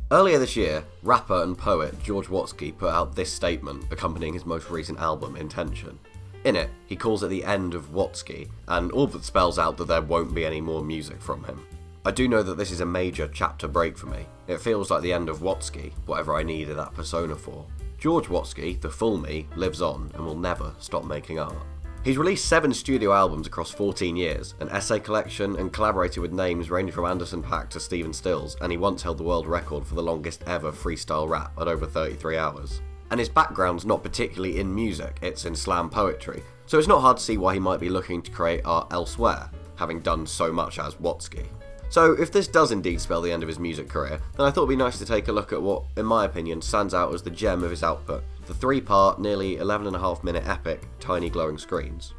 Earlier this year, rapper and poet George Watsky put out this statement accompanying his most recent album, Intention. In it, he calls it the end of Watsky, and all but spells out that there won't be any more music from him. I do know that this is a major chapter break for me. It feels like the end of Watsky, whatever I needed that persona for. George Watsky, the full me, lives on and will never stop making art. He's released 7 studio albums across 14 years, an essay collection, and collaborated with names ranging from Anderson .Paak to Stephen Stills, and he once held the world record for the longest ever freestyle rap at over 33 hours. And his background's not particularly in music, it's in slam poetry, so it's not hard to see why he might be looking to create art elsewhere, having done so much as Watsky. So if this does indeed spell the end of his music career, then I thought it'd be nice to take a look at what, in my opinion, stands out as the gem of his output, the 3-part, nearly 11.5-minute epic, Tiny Glowing Screens.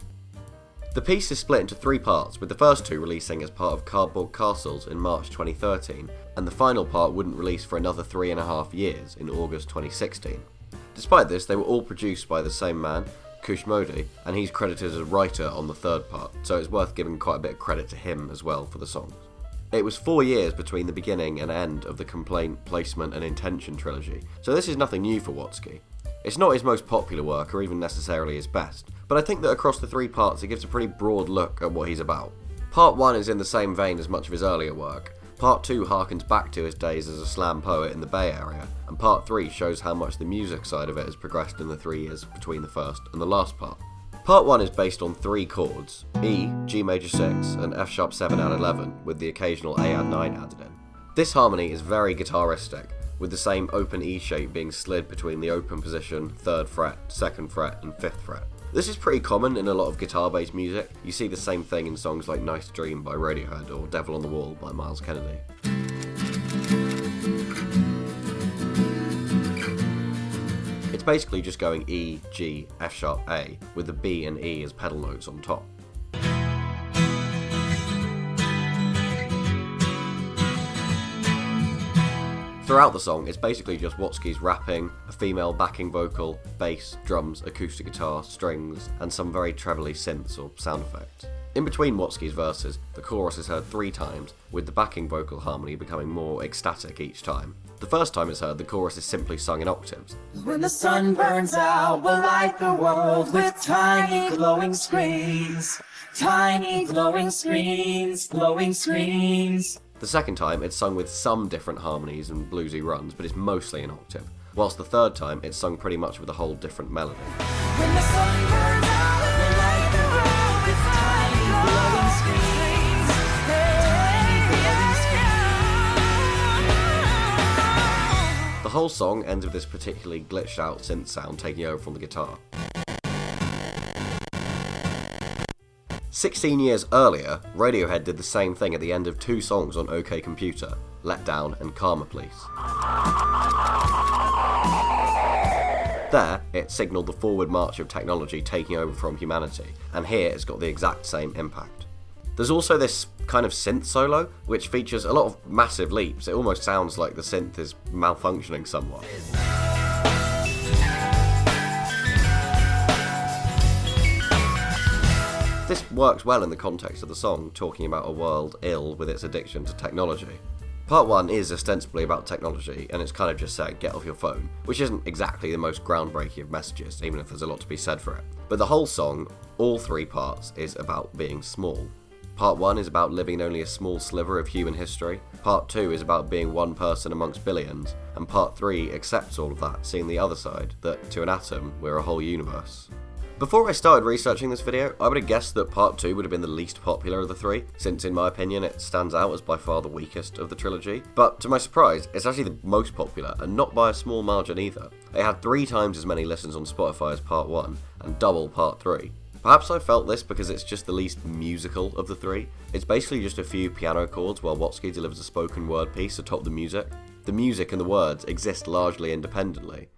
The piece is split into 3 parts, with the first 2 releasing as part of Cardboard Castles in March 2013, and the final part wouldn't release for another 3.5 years in August 2016. Despite this, they were all produced by the same man, Kush, Mody, and he's credited as a writer on the 3rd part, so it's worth giving quite a bit of credit to him as well for the songs. It was 4 years between the beginning and end of the Complaint, Placement and Intention trilogy, so this is nothing new for Watsky. It's not his most popular work or even necessarily his best, but I think that across the 3 parts it gives a pretty broad look at what he's about. Part 1 is in the same vein as much of his earlier work, Part 2 harkens back to his days as a slam poet in the Bay Area, and Part 3 shows how much the music side of it has progressed in the 3 years between the first and the last part. Part 1 is based on 3 chords, E, G major 6 and F sharp 7 add 11, with the occasional A add 9 added in. This harmony is very guitaristic, with the same open E shape being slid between the open position, 3rd fret, 2nd fret and 5th fret. This is pretty common in a lot of guitar-based music. You see the same thing in songs like Nice Dream by Radiohead or Devil on the Wall by Miles Kennedy. It's basically just going E, G, F sharp, A, with the B and E as pedal notes on top. Throughout the song, it's basically just Watsky's rapping, a female backing vocal, bass, drums, acoustic guitar, strings, and some very trebly synths or sound effects. In between Watsky's verses, the chorus is heard 3 times, with the backing vocal harmony becoming more ecstatic each time. The first time it's heard, the chorus is simply sung in octaves. When the sun burns out, we'll light the world with tiny glowing screens. Tiny glowing screens, glowing screens. The second time, it's sung with some different harmonies and bluesy runs, but it's mostly an octave. Whilst the third time, it's sung pretty much with a whole different melody. When the sun burns out, we'll light the world with tiny glowing screens. Tiny glowing screens. The whole song ends with this particularly glitched out synth sound taking over from the guitar. 16 years earlier, Radiohead did the same thing at the end of 2 songs on OK Computer, Let Down and Karma Police. There, it signalled the forward march of technology taking over from humanity, and here it's got the exact same impact. There's also this kind of synth solo, which features a lot of massive leaps. It almost sounds like the synth is malfunctioning somewhat. This works well in the context of the song, talking about a world ill with its addiction to technology. Part 1 is ostensibly about technology, and it's kind of just saying get off your phone, which isn't exactly the most groundbreaking of messages, even if there's a lot to be said for it. But the whole song, all 3 parts, is about being small. Part 1 is about living only a small sliver of human history, Part 2 is about being one person amongst billions, and Part 3 accepts all of that, seeing the other side, that to an atom, we're a whole universe. Before I started researching this video, I would have guessed that Part 2 would have been the least popular of the 3, since in my opinion it stands out as by far the weakest of the trilogy. But to my surprise, it's actually the most popular, and not by a small margin either. It had 3 times as many listens on Spotify as Part 1, and double Part 3. Perhaps I felt this because it's just the least musical of the 3. It's basically just a few piano chords while Watsky delivers a spoken word piece atop the music. The music and the words exist largely independently.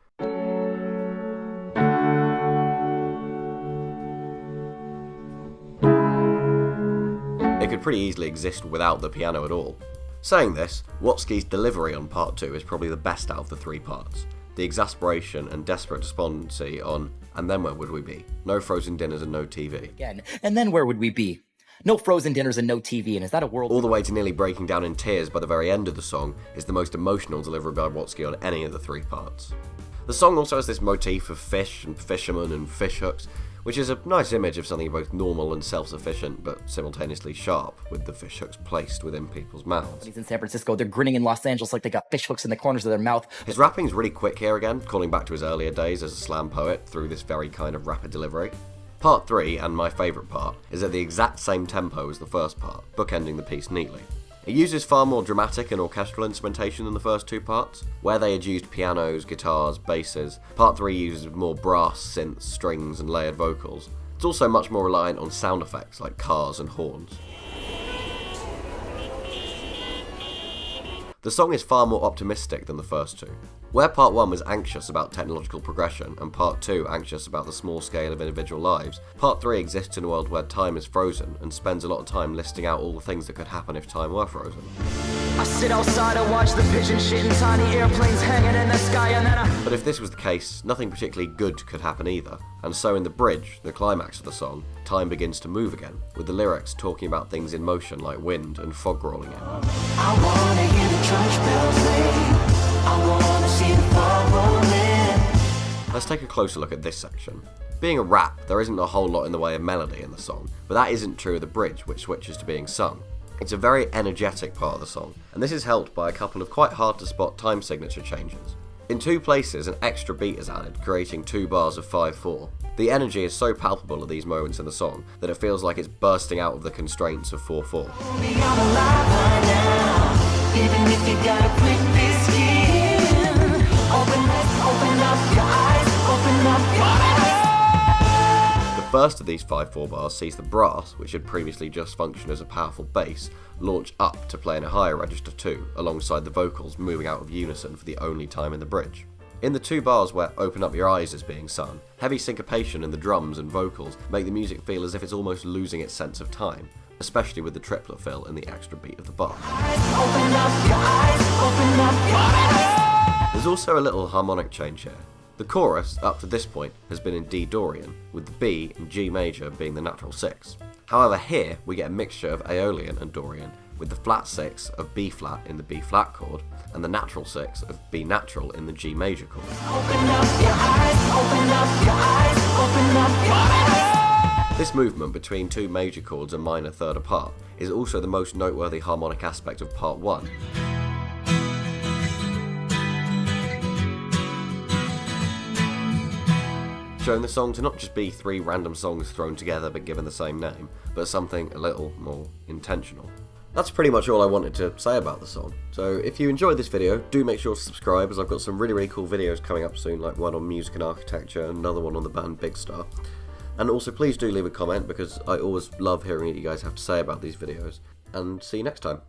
It could pretty easily exist without the piano at all. Saying this, Watsky's delivery on Part 2 is probably the best out of the 3 parts. The exasperation and desperate despondency on "and then where would we be? No frozen dinners and no TV." Again, and then where would we be? No frozen dinners and no TV, and is that a world? All the way to nearly breaking down in tears by the very end of the song is the most emotional delivery by Watsky on any of the 3 parts. The song also has this motif of fish and fishermen and fishhooks, which is a nice image of something both normal and self-sufficient, but simultaneously sharp, with the fishhooks placed within people's mouths. In San Francisco, they're grinning in Los Angeles like they got fish hooks in the corners of their mouth. His rapping's really quick here again, calling back to his earlier days as a slam poet through this very kind of rapid delivery. Part 3, and my favourite part, is at the exact same tempo as the first part, bookending the piece neatly. It uses far more dramatic and orchestral instrumentation than the first 2 parts. Where they had used pianos, guitars, basses, Part 3 uses more brass, synths, strings, and layered vocals. It's also much more reliant on sound effects like cars and horns. The song is far more optimistic than the first 2. Where Part 1 was anxious about technological progression and Part 2 anxious about the small scale of individual lives, Part 3 exists in a world where time is frozen and spends a lot of time listing out all the things that could happen if time were frozen. I sit outside and watch the pigeon shit and tiny airplanes hanging in the sky, and then But if this was the case, nothing particularly good could happen either, and so in the bridge, the climax of the song, time begins to move again, with the lyrics talking about things in motion like wind and fog rolling in. I wanna hear the church bells ring. I wanna see the fog rolling. Let's take a closer look at this section. Being a rap, there isn't a whole lot in the way of melody in the song, but that isn't true of the bridge, which switches to being sung. It's a very energetic part of the song, and this is helped by a couple of quite hard to spot time signature changes. In 2 places, an extra beat is added, creating 2 bars of 5/4. The energy is so palpable at these moments in the song that it feels like it's bursting out of the constraints of 4/4. I'm alive right now, even if you got a quick skin. Open up your eyes, open up your eyes. The first of these 5/4 bars sees the brass, which had previously just functioned as a powerful bass, launch up to play in a higher register too, alongside the vocals moving out of unison for the only time in the bridge. In the 2 bars where Open Up Your Eyes is being sung, heavy syncopation in the drums and vocals make the music feel as if it's almost losing its sense of time, especially with the triplet fill in the extra beat of the bar. Open up your eyes, open up your eyes. There's also a little harmonic change here. The chorus, up to this point, has been in D Dorian, with the B and G major being the natural 6. However, here we get a mixture of Aeolian and Dorian, with the flat 6 of B flat in the B flat chord, and the natural 6 of B natural in the G major chord. Open up your eyes, open up your eyes, open up your eyes. This movement between 2 major chords a minor third apart is also the most noteworthy harmonic aspect of Part 1. Showing the song to not just be 3 random songs thrown together but given the same name, but something a little more intentional. That's pretty much all I wanted to say about the song. So if you enjoyed this video, do make sure to subscribe, as I've got some really cool videos coming up soon, like one on music and architecture, and another one on the band Big Star. And also please do leave a comment, because I always love hearing what you guys have to say about these videos. And see you next time.